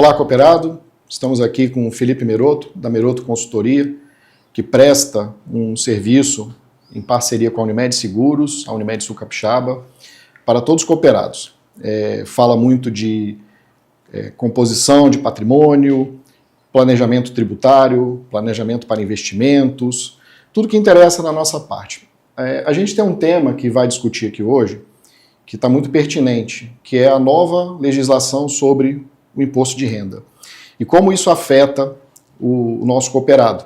Olá, cooperado. Estamos aqui com o Felipe Meroto, da Meroto Consultoria, que presta um serviço em parceria com a Unimed Seguros, a Unimed Sul Capixaba, para todos os cooperados. Fala muito de composição de patrimônio, planejamento tributário, planejamento para investimentos, tudo que interessa na nossa parte. A gente tem um tema que vai discutir aqui hoje, que está muito pertinente, que é a nova legislação sobre o imposto de renda. E como isso afeta o nosso cooperado.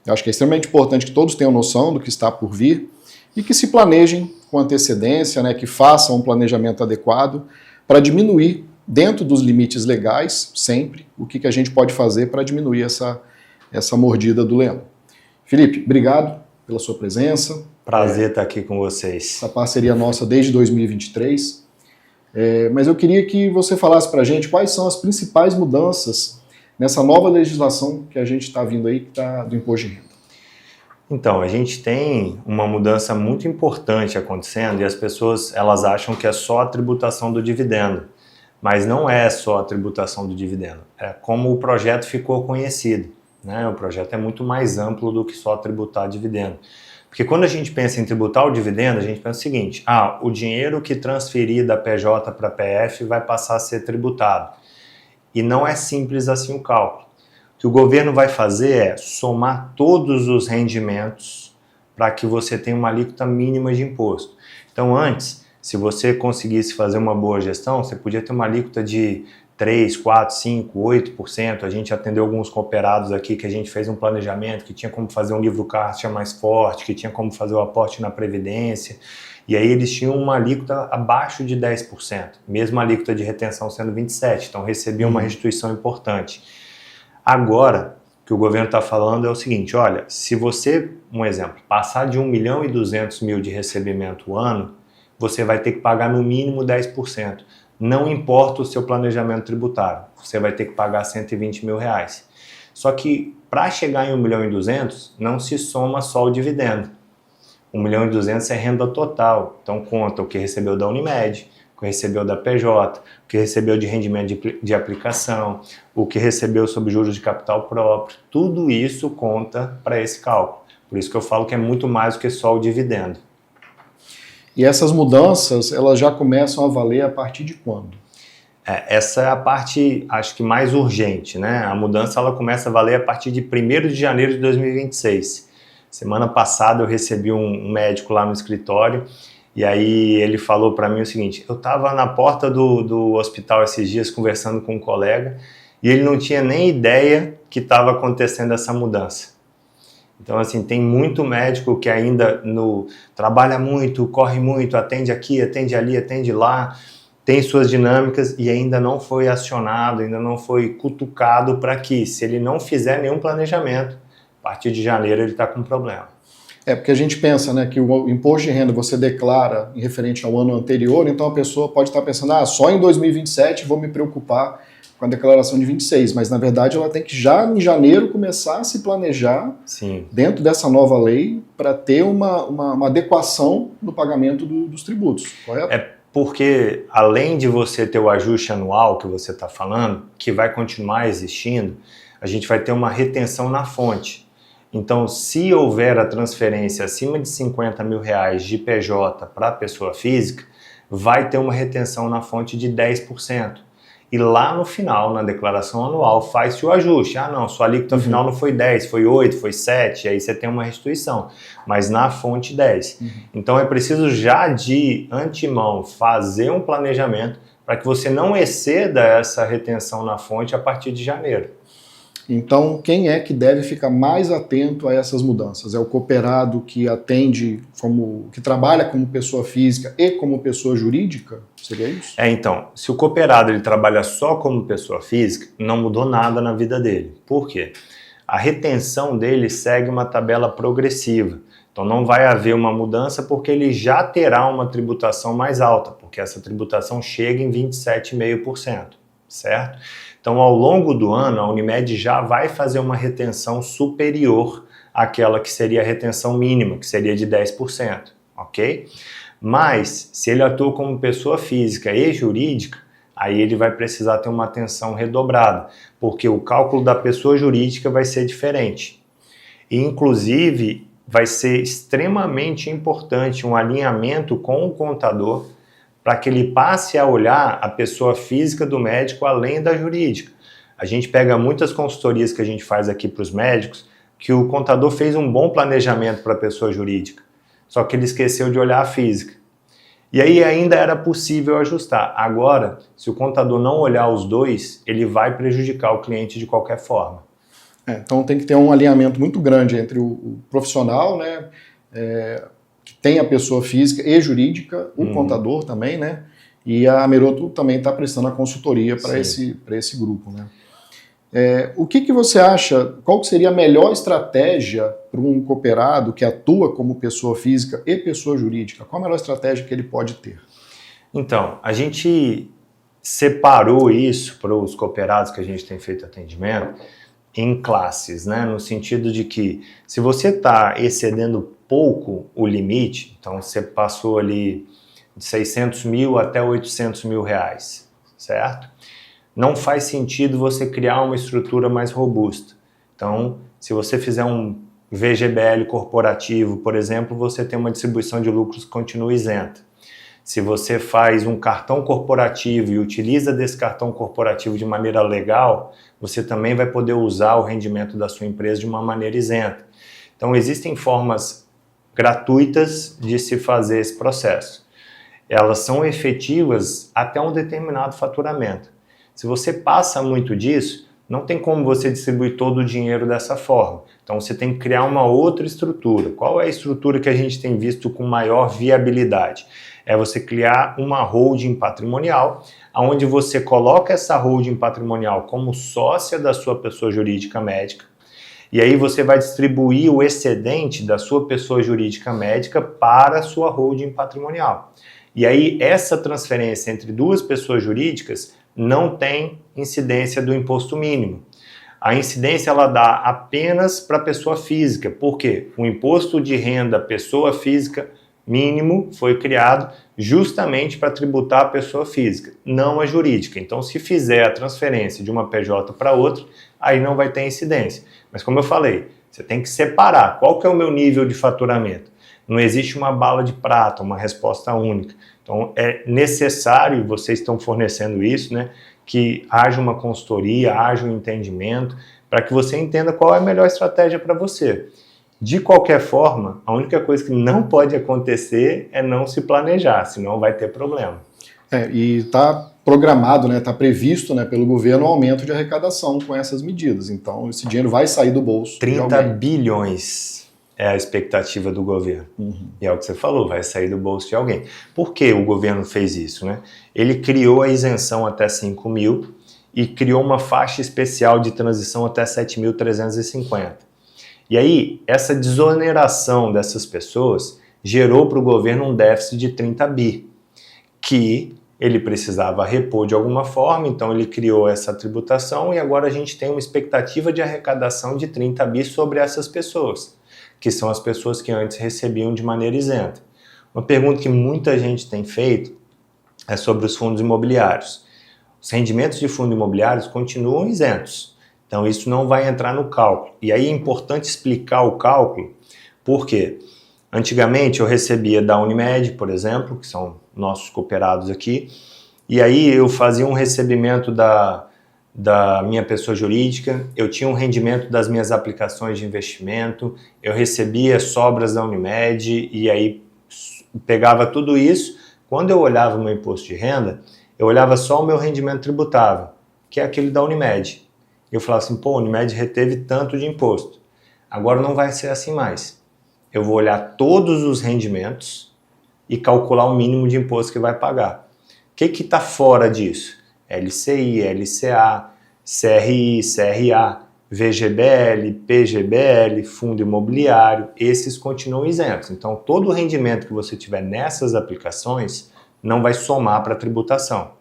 Eu acho que é extremamente importante que todos tenham noção do que está por vir e que se planejem com antecedência, que façam um planejamento adequado para diminuir, dentro dos limites legais, sempre, o que a gente pode fazer para diminuir essa mordida do leão. Felipe, obrigado pela sua presença. Prazer estar aqui com vocês. Essa parceria nossa desde 2023. Mas eu queria que você falasse para a gente quais são as principais mudanças nessa nova legislação que a gente está vindo aí, que está do imposto de renda. Então, a gente tem uma mudança muito importante acontecendo e as pessoas elas acham que é só a tributação do dividendo, mas não é só a tributação do dividendo, é como o projeto ficou conhecido, né? O projeto é muito mais amplo do que só tributar dividendo. Porque quando a gente pensa em tributar o dividendo, a gente pensa o seguinte, o dinheiro que transferir da PJ para a PF vai passar a ser tributado. E não é simples assim o cálculo. O que o governo vai fazer é somar todos os rendimentos para que você tenha uma alíquota mínima de imposto. Então antes, se você conseguisse fazer uma boa gestão, você podia ter uma alíquota de 3, 4, 5, 8%. A gente atendeu alguns cooperados aqui que a gente fez um planejamento, que tinha como fazer um livro caixa mais forte, que tinha como fazer o aporte na Previdência. E aí eles tinham uma alíquota abaixo de 10%, mesmo a alíquota de retenção sendo 27%. Então recebiam uma restituição importante. Agora, o que o governo está falando é o seguinte, olha, se você, um exemplo, passar de 1.200.000 de recebimento ano, você vai ter que pagar no mínimo 10%. Não importa o seu planejamento tributário, você vai ter que pagar R$120 mil. Só que para chegar em 1.200.000, não se soma só o dividendo. 1.200.000 é renda total, então conta o que recebeu da Unimed, o que recebeu da PJ, o que recebeu de rendimento de aplicação, o que recebeu sob juros de capital próprio, tudo isso conta para esse cálculo. Por isso que eu falo que é muito mais do que só o dividendo. E essas mudanças, elas já começam a valer a partir de quando? Essa é a parte, acho que mais urgente, né? A mudança ela começa a valer a partir de 1º de janeiro de 2026. Semana passada eu recebi um médico lá no escritório e aí ele falou para mim o seguinte, eu estava na porta do hospital esses dias conversando com um colega e ele não tinha nem ideia que estava acontecendo essa mudança. Então, assim, tem muito médico que ainda trabalha muito, corre muito, atende aqui, atende ali, atende lá, tem suas dinâmicas e ainda não foi acionado, ainda não foi cutucado para que, se ele não fizer nenhum planejamento, a partir de janeiro ele está com problema. Porque a gente pensa, que o imposto de renda você declara em referente ao ano anterior, então a pessoa pode estar pensando, só em 2027 vou me preocupar com a declaração de 26, mas na verdade ela tem que já em janeiro começar a se planejar. Sim. Dentro dessa nova lei para ter uma adequação no pagamento dos tributos, correto? Porque além de você ter o ajuste anual que você está falando, que vai continuar existindo, a gente vai ter uma retenção na fonte. Então, se houver a transferência acima de R$50 mil de PJ para a pessoa física, vai ter uma retenção na fonte de 10%. E lá no final, na declaração anual, faz-se o ajuste. Não, sua alíquota final não foi 10, foi 8, foi 7, aí você tem uma restituição. Mas na fonte 10. Então é preciso já de antemão fazer um planejamento para que você não exceda essa retenção na fonte a partir de janeiro. Então, quem é que deve ficar mais atento a essas mudanças? É o cooperado que atende, que trabalha como pessoa física e como pessoa jurídica? Seria isso? Então, se o cooperado ele trabalha só como pessoa física, não mudou nada na vida dele. Por quê? A retenção dele segue uma tabela progressiva. Então não vai haver uma mudança porque ele já terá uma tributação mais alta, porque essa tributação chega em 27,5%, certo? Então, ao longo do ano, a Unimed já vai fazer uma retenção superior àquela que seria a retenção mínima, que seria de 10%, ok? Mas, se ele atua como pessoa física e jurídica, aí ele vai precisar ter uma atenção redobrada, porque o cálculo da pessoa jurídica vai ser diferente. E, inclusive, vai ser extremamente importante um alinhamento com o contador para que ele passe a olhar a pessoa física do médico além da jurídica. A gente pega muitas consultorias que a gente faz aqui para os médicos, que o contador fez um bom planejamento para a pessoa jurídica, só que ele esqueceu de olhar a física. E aí ainda era possível ajustar. Agora, se o contador não olhar os dois, ele vai prejudicar o cliente de qualquer forma. Então tem que ter um alinhamento muito grande entre o profissional, né, que tem a pessoa física e jurídica, o contador também, né, e a Meroto também está prestando a consultoria para esse grupo, né. O que você acha, qual seria a melhor estratégia para um cooperado que atua como pessoa física e pessoa jurídica? Qual a melhor estratégia que ele pode ter? Então, a gente separou isso para os cooperados que a gente tem feito atendimento em classes, né? No sentido de que se você está excedendo pouco o limite, então você passou ali de 600 mil até 800 mil reais, certo? Não faz sentido você criar uma estrutura mais robusta. Então, se você fizer um VGBL corporativo, por exemplo, você tem uma distribuição de lucros que continua isenta. Se você faz um cartão corporativo e utiliza desse cartão corporativo de maneira legal, você também vai poder usar o rendimento da sua empresa de uma maneira isenta. Então, existem formas gratuitas de se fazer esse processo. Elas são efetivas até um determinado faturamento. Se você passa muito disso, não tem como você distribuir todo o dinheiro dessa forma. Então você tem que criar uma outra estrutura. Qual é a estrutura que a gente tem visto com maior viabilidade? É você criar uma holding patrimonial, onde você coloca essa holding patrimonial como sócia da sua pessoa jurídica médica, e aí você vai distribuir o excedente da sua pessoa jurídica médica para a sua holding patrimonial. E aí essa transferência entre duas pessoas jurídicas não tem incidência do imposto mínimo. A incidência ela dá apenas para a pessoa física. Por quê? O imposto de renda pessoa física mínimo foi criado justamente para tributar a pessoa física, não a jurídica. Então, se fizer a transferência de uma PJ para outra, aí não vai ter incidência. Mas como eu falei, você tem que separar. Qual que é o meu nível de faturamento? Não existe uma bala de prata, uma resposta única. Então, é necessário, vocês estão fornecendo isso, né, que haja uma consultoria, haja um entendimento, para que você entenda qual é a melhor estratégia para você. De qualquer forma, a única coisa que não pode acontecer é não se planejar, senão vai ter problema. E está programado, né, está previsto, né, pelo governo o aumento de arrecadação com essas medidas. Então, esse dinheiro vai sair do bolso de alguém. 30 bilhões é a expectativa do governo. E é o que você falou, vai sair do bolso de alguém. Por que o governo fez isso, né? Ele criou a isenção até 5 mil e criou uma faixa especial de transição até 7.350. E aí, essa desoneração dessas pessoas gerou para o governo um déficit de 30 bi, que ele precisava repor de alguma forma, então ele criou essa tributação e agora a gente tem uma expectativa de arrecadação de 30 bi sobre essas pessoas, que são as pessoas que antes recebiam de maneira isenta. Uma pergunta que muita gente tem feito é sobre os fundos imobiliários. Os rendimentos de fundos imobiliários continuam isentos, então isso não vai entrar no cálculo. E aí é importante explicar o cálculo, porque antigamente eu recebia da Unimed, por exemplo, que são nossos cooperados aqui, e aí eu fazia um recebimento da minha pessoa jurídica, eu tinha um rendimento das minhas aplicações de investimento, eu recebia sobras da Unimed e aí pegava tudo isso. Quando eu olhava o meu imposto de renda, eu olhava só o meu rendimento tributável, que é aquele da Unimed. Eu falava assim, pô, a Unimed reteve tanto de imposto. Agora não vai ser assim mais. Eu vou olhar todos os rendimentos e calcular o mínimo de imposto que vai pagar. O que está fora disso? LCI, LCA, CRI, CRA, VGBL, PGBL, fundo imobiliário, esses continuam isentos. Então, todo o rendimento que você tiver nessas aplicações não vai somar para a tributação.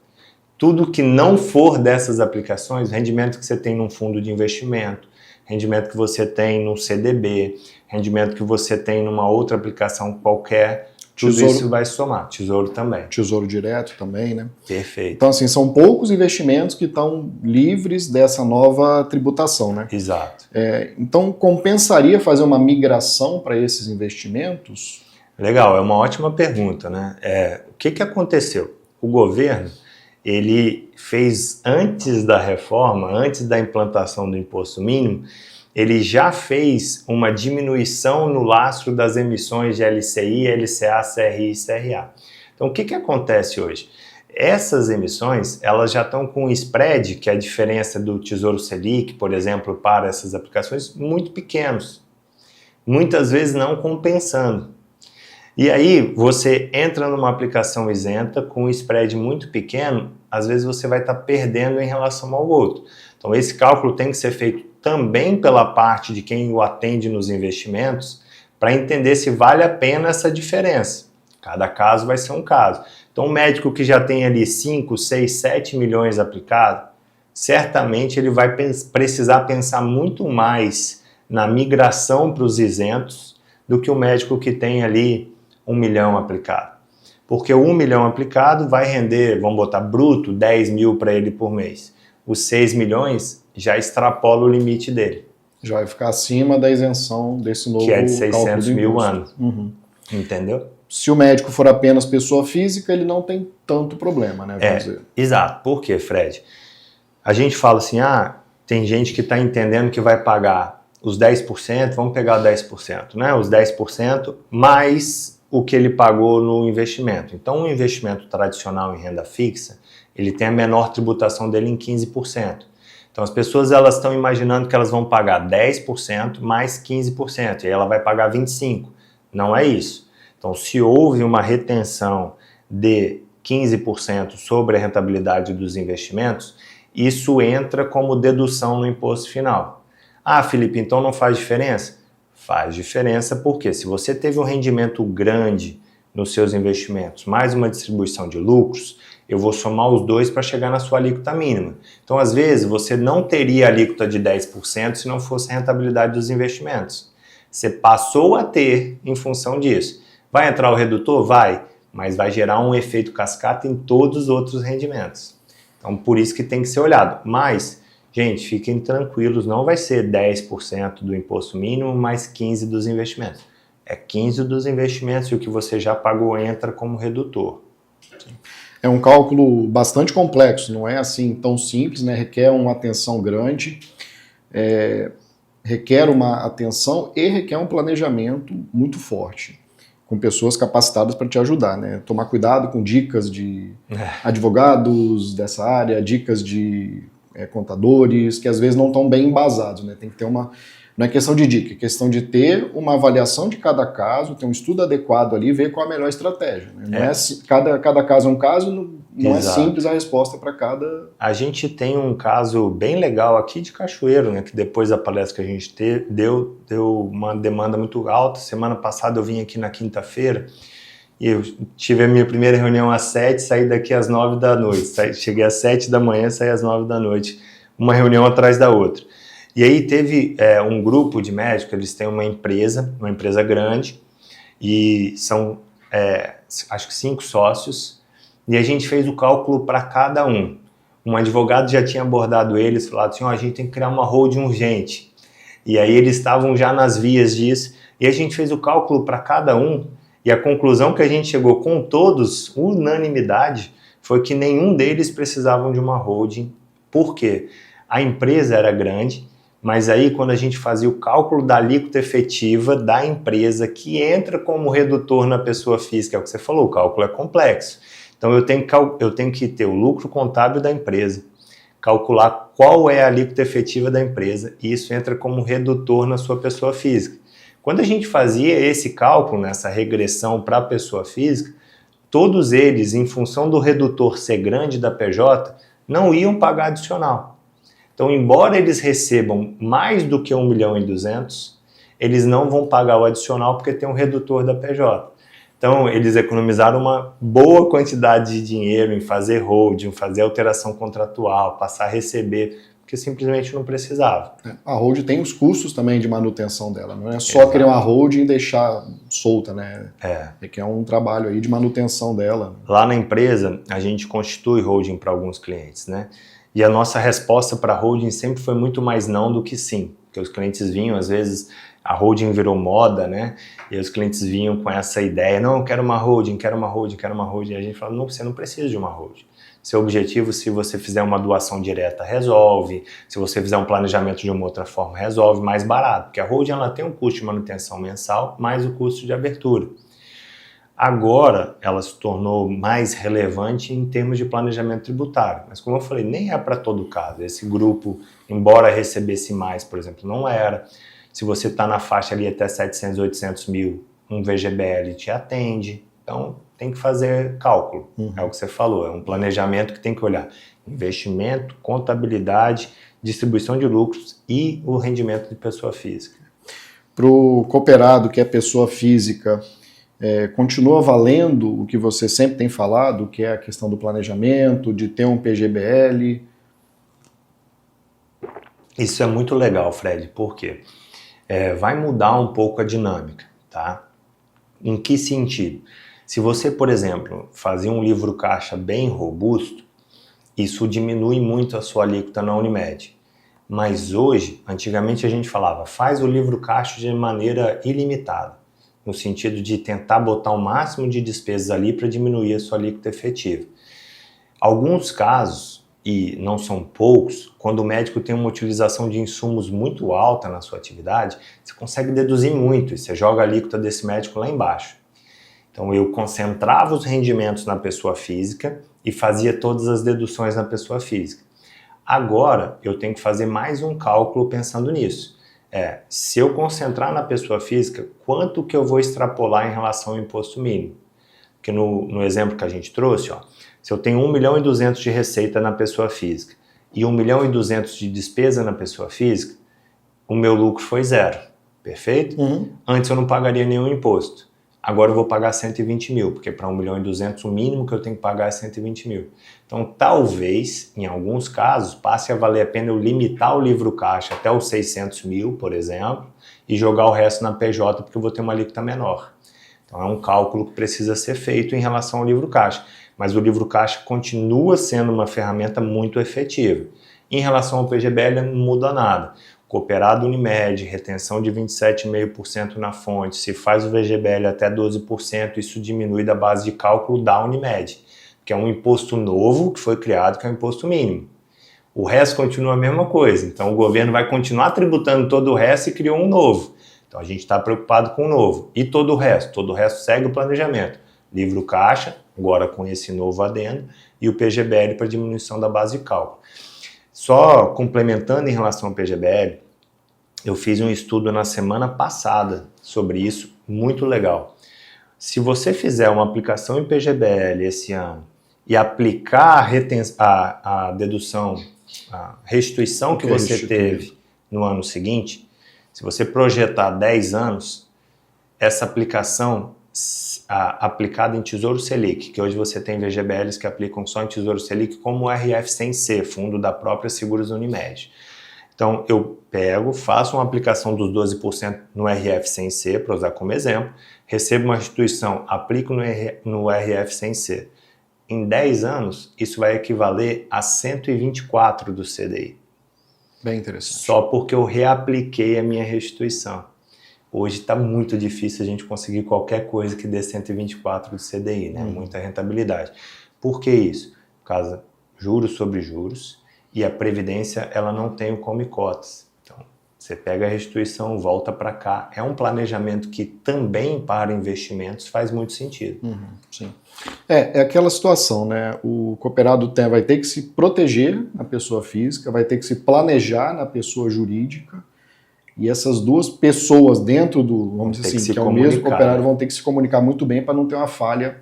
Tudo que não for dessas aplicações, rendimento que você tem num fundo de investimento, rendimento que você tem num CDB, rendimento que você tem numa outra aplicação qualquer, tudo isso vai somar. Tesouro também. Tesouro direto também, né? Perfeito. Então, assim, são poucos investimentos que estão livres dessa nova tributação, né? Exato. Então, compensaria fazer uma migração para esses investimentos? Legal, é uma ótima pergunta, né? O que aconteceu? O governo, ele fez antes da reforma, antes da implantação do imposto mínimo, ele já fez uma diminuição no lastro das emissões de LCI, LCA, CRI e CRA. Então, o que acontece hoje? Essas emissões, elas já estão com um spread, que é a diferença do Tesouro Selic, por exemplo, para essas aplicações, muito pequenos. Muitas vezes não compensando. E aí, você entra numa aplicação isenta com um spread muito pequeno, às vezes você vai estar perdendo em relação ao outro. Então, esse cálculo tem que ser feito também pela parte de quem o atende nos investimentos, para entender se vale a pena essa diferença. Cada caso vai ser um caso. Então, um médico que já tem ali 5, 6, 7 milhões aplicado, certamente ele vai precisar pensar muito mais na migração para os isentos do que o médico que tem ali 1 milhão aplicado. Porque o 1 milhão aplicado vai render, vamos botar bruto, 10 mil para ele por mês. Os 6 milhões já extrapola o limite dele. Já vai ficar acima da isenção desse novo que é de 600 mil anos. Uhum. Entendeu? Se o médico for apenas pessoa física, ele não tem tanto problema, né? Vamos dizer. Exato. Por quê, Fred? A gente fala assim, tem gente que está entendendo que vai pagar os 10%, vamos pegar 10%, né? Os 10% mais o que ele pagou no investimento. Então, um investimento tradicional em renda fixa, ele tem a menor tributação dele em 15%. Então, as pessoas elas estão imaginando que elas vão pagar 10% mais 15%, e aí ela vai pagar 25%. Não é isso. Então, se houve uma retenção de 15% sobre a rentabilidade dos investimentos, isso entra como dedução no imposto final. Felipe, então não faz diferença? Faz diferença porque se você teve um rendimento grande nos seus investimentos, mais uma distribuição de lucros, eu vou somar os dois para chegar na sua alíquota mínima. Então, às vezes, você não teria alíquota de 10% se não fosse a rentabilidade dos investimentos. Você passou a ter em função disso. Vai entrar o redutor? Vai, mas vai gerar um efeito cascata em todos os outros rendimentos. Então, por isso que tem que ser olhado. Mas, gente, fiquem tranquilos, não vai ser 10% do imposto mínimo mais 15% dos investimentos. É 15% dos investimentos e o que você já pagou entra como redutor. É um cálculo bastante complexo, não é assim tão simples, né? Requer uma atenção grande, requer uma atenção e requer um planejamento muito forte, com pessoas capacitadas para te ajudar, né? Tomar cuidado com dicas de advogados dessa área, dicas de contadores, que às vezes não estão bem embasados, né? Tem que ter uma... Não é questão de dica, é questão de ter uma avaliação de cada caso, ter um estudo adequado ali e ver qual a melhor estratégia. Né? Não é cada caso é um caso, não é simples a resposta para cada... A gente tem um caso bem legal aqui de Cachoeiro, né? Que depois da palestra que a gente deu uma demanda muito alta. Semana passada eu vim aqui na quinta-feira e eu tive a minha primeira reunião às 7, saí daqui às 9 da noite. Cheguei às 7 da manhã, saí às 9 da noite. Uma reunião atrás da outra. E aí teve um grupo de médicos, eles têm uma empresa grande, e são, acho que 5 sócios, e a gente fez o cálculo para cada um. Um advogado já tinha abordado eles, falado assim, a gente tem que criar uma holding urgente. E aí eles estavam já nas vias disso, e a gente fez o cálculo para cada um, e a conclusão que a gente chegou com todos, unanimidade, foi que nenhum deles precisavam de uma holding. Por quê? A empresa era grande, mas aí quando a gente fazia o cálculo da alíquota efetiva da empresa, que entra como redutor na pessoa física, é o que você falou, o cálculo é complexo. Então eu tenho que ter o lucro contábil da empresa, calcular qual é a alíquota efetiva da empresa, e isso entra como redutor na sua pessoa física. Quando a gente fazia esse cálculo, nessa regressão para a pessoa física, todos eles, em função do redutor ser grande da PJ, não iam pagar adicional. Então, embora eles recebam mais do que 1.200.000, eles não vão pagar o adicional porque tem um redutor da PJ. Então, eles economizaram uma boa quantidade de dinheiro em fazer holding, fazer alteração contratual, passar a receber, porque simplesmente não precisava. A holding tem os custos também de manutenção dela, não é só criar uma holding e deixar solta, né? É que é um trabalho aí de manutenção dela. Lá na empresa, a gente constitui holding para alguns clientes, né? E a nossa resposta para holding sempre foi muito mais não do que sim, porque os clientes vinham, às vezes, a holding virou moda, né? E os clientes vinham com essa ideia, não, eu quero uma holding, quero uma holding, quero uma holding. E a gente fala, não, você não precisa de uma holding. Seu objetivo, se você fizer uma doação direta, resolve. Se você fizer um planejamento de uma outra forma, resolve mais barato. Porque a holding ela tem um custo de manutenção mensal, mais o custo de abertura. Agora, ela se tornou mais relevante em termos de planejamento tributário. Mas como eu falei, nem é para todo caso. Esse grupo, embora recebesse mais, por exemplo, não era. Se você está na faixa ali até 700, 800 mil, um VGBL te atende. Então, tem que fazer cálculo, é o que você falou, é um planejamento que tem que olhar investimento, contabilidade, distribuição de lucros e o rendimento de pessoa física. Para o cooperado que é pessoa física, continua valendo o que você sempre tem falado, que é a questão do planejamento, de ter um PGBL? Isso é muito legal, Fred, porque vai mudar um pouco a dinâmica, tá? Em que sentido? Se você, por exemplo, fazia um livro caixa bem robusto, isso diminui muito a sua alíquota na Unimed. Mas hoje, antigamente a gente falava, faz o livro caixa de maneira ilimitada, no sentido de tentar botar o máximo de despesas ali para diminuir a sua alíquota efetiva. Alguns casos, e não são poucos, quando o médico tem uma utilização de insumos muito alta na sua atividade, você consegue deduzir muito e você joga a alíquota desse médico lá embaixo. Então eu concentrava os rendimentos na pessoa física e fazia todas as deduções na pessoa física. Agora eu tenho que fazer mais um cálculo pensando nisso. Se eu concentrar na pessoa física, quanto que eu vou extrapolar em relação ao imposto mínimo? Porque no exemplo que a gente trouxe, se eu tenho 1.200.000 de receita na pessoa física e 1.200.000 de despesa na pessoa física, o meu lucro foi zero, perfeito? Antes eu não pagaria nenhum imposto. Agora eu vou pagar 120 mil, porque para 1.200.000 o mínimo que eu tenho que pagar é 120 mil. Então talvez, em alguns casos, passe a valer a pena eu limitar o livro caixa até os 600 mil, por exemplo, e jogar o resto na PJ, porque eu vou ter uma alíquota menor. Então é um cálculo que precisa ser feito em relação ao livro caixa. Mas o livro caixa continua sendo uma ferramenta muito efetiva. Em relação ao PGBL não muda nada. Cooperado Unimed, retenção de 27,5% na fonte, se faz o VGBL até 12%, isso diminui da base de cálculo da Unimed, que é um imposto novo que foi criado, que é o imposto mínimo. O resto continua a mesma coisa, então o governo vai continuar tributando todo o resto e criou um novo. Então a gente está preocupado com o novo. E todo o resto segue o planejamento. Livro caixa, agora com esse novo adendo, e o PGBL para diminuição da base de cálculo. Só complementando em relação ao PGBL, eu fiz um estudo na semana passada sobre isso, muito legal. Se você fizer uma aplicação em PGBL esse ano e aplicar a dedução, a restituição que você teve no ano seguinte, se você projetar 10 anos, essa aplicação aplicada em Tesouro Selic, que hoje você tem VGBLs que aplicam só em Tesouro Selic, como o RF100C, fundo da própria Seguros Unimed. Então, eu faço uma aplicação dos 12% no RF100C, para usar como exemplo, recebo uma restituição, aplico no RF100C. Em 10 anos, isso vai equivaler a 124 do CDI. Bem interessante. Só porque eu reapliquei a minha restituição. Hoje está muito difícil a gente conseguir qualquer coisa que dê 124 do CDI, né? Muita rentabilidade. Por que isso? Por causa juros sobre juros e a Previdência ela não tem o come cotas. Então, você pega a restituição, volta para cá. É um planejamento que também para investimentos faz muito sentido. Sim. É aquela situação, né? O cooperado vai ter que se proteger na pessoa física, vai ter que se planejar na pessoa jurídica. E essas duas pessoas dentro do, vamos dizer assim, que é o mesmo cooperado, vão ter que se comunicar muito bem para não ter uma falha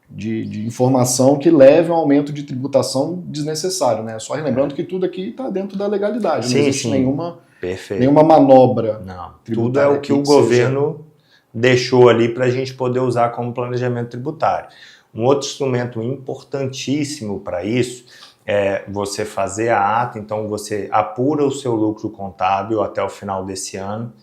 de informação que leve a um aumento de tributação desnecessário, né? Só relembrando que tudo aqui está dentro da legalidade, não existe nenhuma manobra. Não, tudo é o que o governo deixou ali para a gente poder usar como planejamento tributário. Um outro instrumento importantíssimo para isso é você fazer a ata, então você apura o seu lucro contábil até o final desse ano,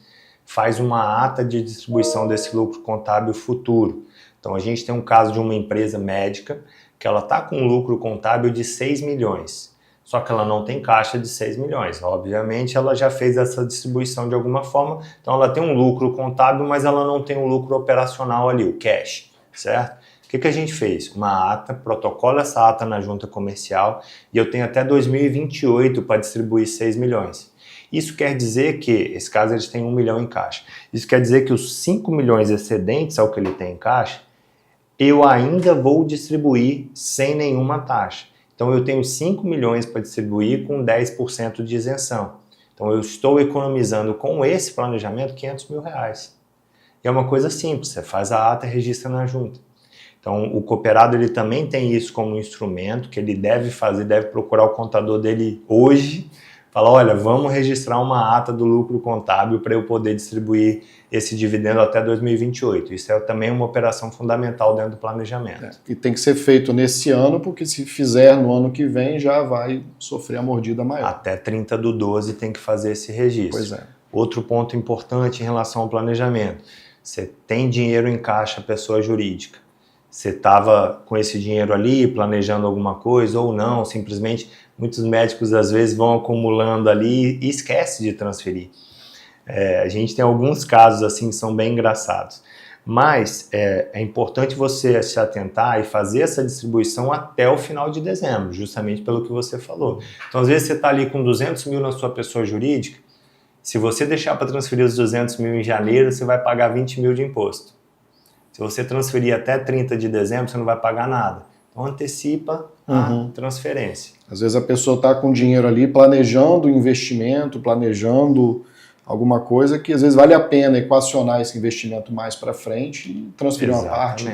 faz uma ata de distribuição desse lucro contábil futuro. Então a gente tem um caso de uma empresa médica que ela está com um lucro contábil de 6 milhões, só que ela não tem caixa de 6 milhões. Obviamente ela já fez essa distribuição de alguma forma, então ela tem um lucro contábil, mas ela não tem um lucro operacional ali, o cash, certo? O que a gente fez? Uma ata, protocola essa ata na junta comercial e eu tenho até 2028 para distribuir 6 milhões. Isso quer dizer que, esse caso eles têm 1 milhão em caixa, isso quer dizer que os 5 milhões excedentes ao que ele tem em caixa, eu ainda vou distribuir sem nenhuma taxa. Então eu tenho 5 milhões para distribuir com 10% de isenção. Então eu estou economizando com esse planejamento 500 mil reais. E é uma coisa simples, você faz a ata e registra na junta. Então, o cooperado ele também tem isso como instrumento que ele deve fazer, deve procurar o contador dele hoje, falar, olha, vamos registrar uma ata do lucro contábil para eu poder distribuir esse dividendo até 2028. Isso é também uma operação fundamental dentro do planejamento. E tem que ser feito nesse ano, porque se fizer no ano que vem, já vai sofrer a mordida maior. Até 30/12 tem que fazer esse registro. Pois é. Outro ponto importante em relação ao planejamento, você tem dinheiro em caixa, pessoa jurídica. Você estava com esse dinheiro ali, planejando alguma coisa ou não, simplesmente muitos médicos às vezes vão acumulando ali e esquece de transferir. A gente tem alguns casos assim que são bem engraçados, mas é importante você se atentar e fazer essa distribuição até o final de dezembro, justamente pelo que você falou. Então às vezes você está ali com 200 mil na sua pessoa jurídica, se você deixar para transferir os 200 mil em janeiro, você vai pagar 20 mil de imposto. Se você transferir até 30 de dezembro, você não vai pagar nada. Então antecipa a transferência. Às vezes a pessoa está com dinheiro ali planejando o investimento, planejando alguma coisa que às vezes vale a pena equacionar esse investimento mais para frente e transferir uma parte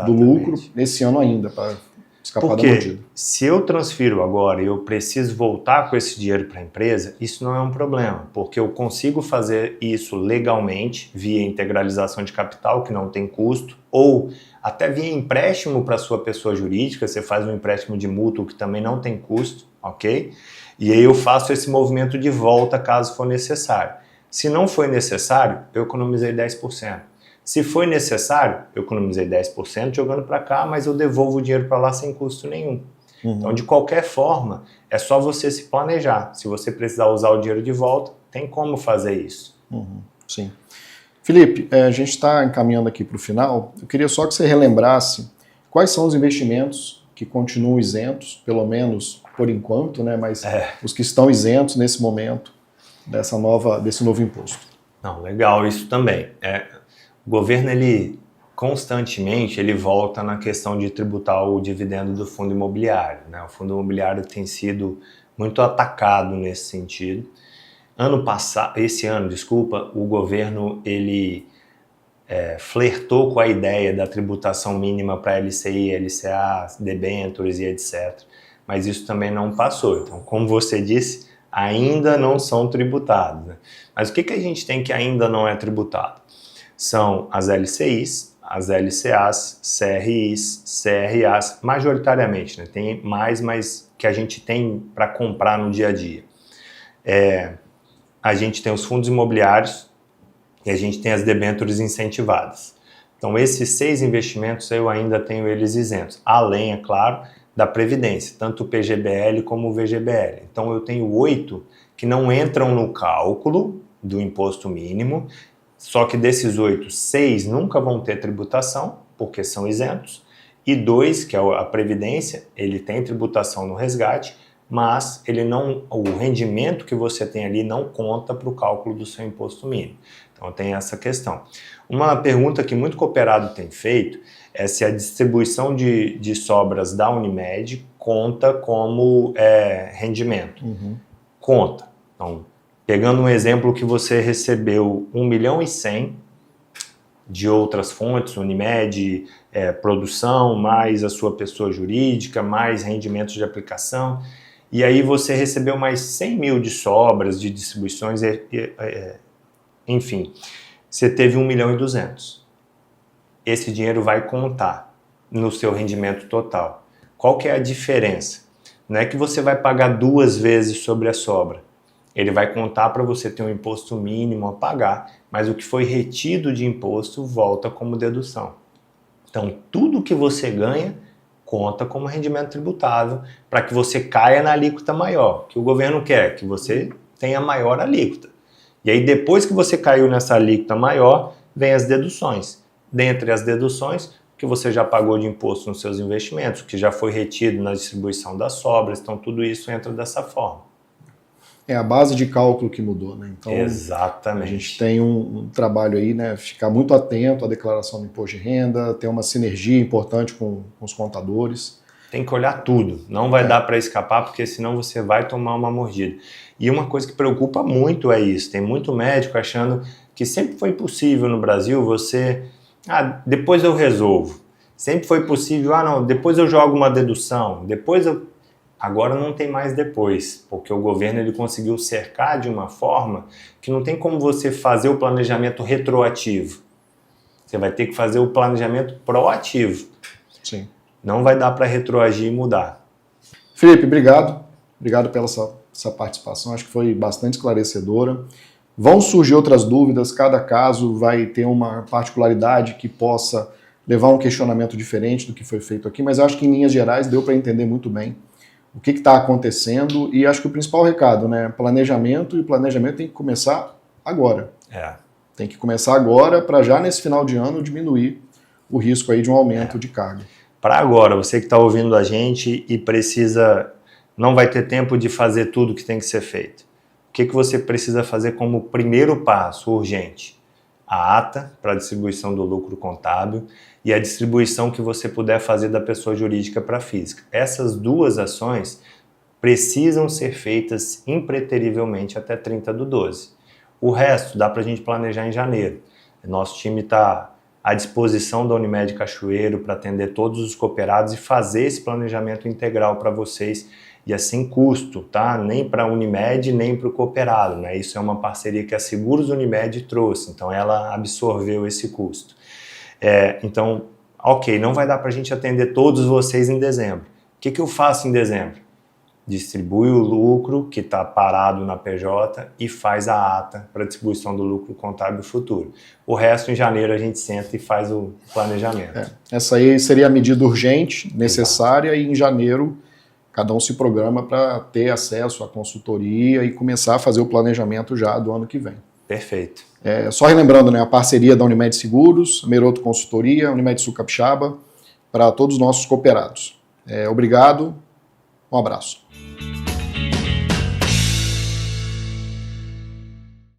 do lucro nesse ano ainda, para escapar da mordida. Porque se eu transfiro agora e eu preciso voltar com esse dinheiro para a empresa, isso não é um problema, porque eu consigo fazer isso legalmente via integralização de capital, que não tem custo, ou até via empréstimo para sua pessoa jurídica, você faz um empréstimo de mútuo que também não tem custo, ok? E aí eu faço esse movimento de volta caso for necessário. Se não foi necessário, eu economizei 10%. Se foi necessário, eu economizei 10% jogando para cá, mas eu devolvo o dinheiro para lá sem custo nenhum. Então, de qualquer forma, é só você se planejar. Se você precisar usar o dinheiro de volta, tem como fazer isso. Sim. Felipe, a gente está encaminhando aqui para o final. Eu queria só que você relembrasse quais são os investimentos que continuam isentos, pelo menos por enquanto, né? Mas os que estão isentos nesse momento desse novo imposto. Não, legal isso também. O governo, ele constantemente volta na questão de tributar o dividendo do fundo imobiliário, né? O fundo imobiliário tem sido muito atacado nesse sentido. Esse ano, o governo flertou com a ideia da tributação mínima para LCI, LCA, debêntures e etc. Mas isso também não passou. Então, como você disse, ainda não são tributados, né? Mas o que a gente tem que ainda não é tributado? São as LCIs, as LCAs, CRIs, CRAs, majoritariamente, né? Tem mais, mas que a gente tem para comprar no dia a dia. A gente tem os fundos imobiliários e a gente tem as debêntures incentivadas. Então, esses 6 investimentos eu ainda tenho eles isentos, além, é claro, da Previdência, tanto o PGBL como o VGBL. Então, eu tenho 8 que não entram no cálculo do imposto mínimo, só que desses 8, 6 nunca vão ter tributação, porque são isentos, e 2, que é a Previdência, ele tem tributação no resgate, mas o rendimento que você tem ali não conta para o cálculo do seu imposto mínimo. Então tem essa questão. Uma pergunta que muito cooperado tem feito é se a distribuição de sobras da Unimed conta como rendimento. Conta. Então, pegando um exemplo que você recebeu 1,1 milhão de outras fontes, Unimed, produção, mais a sua pessoa jurídica, mais rendimentos de aplicação, e aí você recebeu mais 100 mil de sobras, de distribuições, enfim, você teve 1,2 milhão. Esse dinheiro vai contar no seu rendimento total. Qual que é a diferença? Não é que você vai pagar 2 vezes sobre a sobra. Ele vai contar para você ter um imposto mínimo a pagar, mas o que foi retido de imposto volta como dedução. Então, tudo que você ganha conta como rendimento tributável para que você caia na alíquota maior, que o governo quer, que você tenha maior alíquota. E aí, depois que você caiu nessa alíquota maior, vem as deduções. Dentre as deduções, o que você já pagou de imposto nos seus investimentos, o que já foi retido na distribuição das sobras, então tudo isso entra dessa forma. É a base de cálculo que mudou, né? Então, exatamente. A gente tem um trabalho aí, né? Ficar muito atento à declaração do imposto de renda, ter uma sinergia importante com os contadores. Tem que olhar tudo, não vai dar para escapar, porque senão você vai tomar uma mordida. E uma coisa que preocupa muito é isso, tem muito médico achando que sempre foi possível no Brasil você, depois eu resolvo. Sempre foi possível, não, depois eu jogo uma dedução, depois eu... Agora não tem mais depois, porque o governo ele conseguiu cercar de uma forma que não tem como você fazer o planejamento retroativo. Você vai ter que fazer o planejamento proativo. Sim. Não vai dar para retroagir e mudar. Felipe, obrigado. Obrigado pela essa participação, acho que foi bastante esclarecedora. Vão surgir outras dúvidas, cada caso vai ter uma particularidade que possa levar a um questionamento diferente do que foi feito aqui, mas acho que em linhas gerais deu para entender muito bem o que está acontecendo e acho que o principal recado, né, planejamento, e o planejamento tem que começar agora. Tem que começar agora para já nesse final de ano diminuir o risco aí de um aumento de carga. Para agora, você que está ouvindo a gente e precisa, não vai ter tempo de fazer tudo que tem que ser feito. O que você precisa fazer como primeiro passo urgente? A ata para a distribuição do lucro contábil e a distribuição que você puder fazer da pessoa jurídica para a física. Essas 2 ações precisam ser feitas impreterivelmente até 30/12. O resto dá para a gente planejar em janeiro. Nosso time está à disposição da Unimed Cachoeiro para atender todos os cooperados e fazer esse planejamento integral para vocês e assim custo, tá? Nem para a Unimed, nem para o cooperado, né? Isso é uma parceria que a Seguros Unimed trouxe, então ela absorveu esse custo. Então, ok, não vai dar para a gente atender todos vocês em dezembro. O que eu faço em dezembro? Distribui o lucro que está parado na PJ e faz a ata para distribuição do lucro contábil futuro. O resto, em janeiro, a gente senta e faz o planejamento. Essa aí seria a medida urgente, necessária, e em janeiro cada um se programa para ter acesso à consultoria e começar a fazer o planejamento já do ano que vem. Perfeito. Só relembrando, né, a parceria da Unimed Seguros, Meroto Consultoria, Unimed Sul Capixaba, para todos os nossos cooperados. Obrigado, um abraço.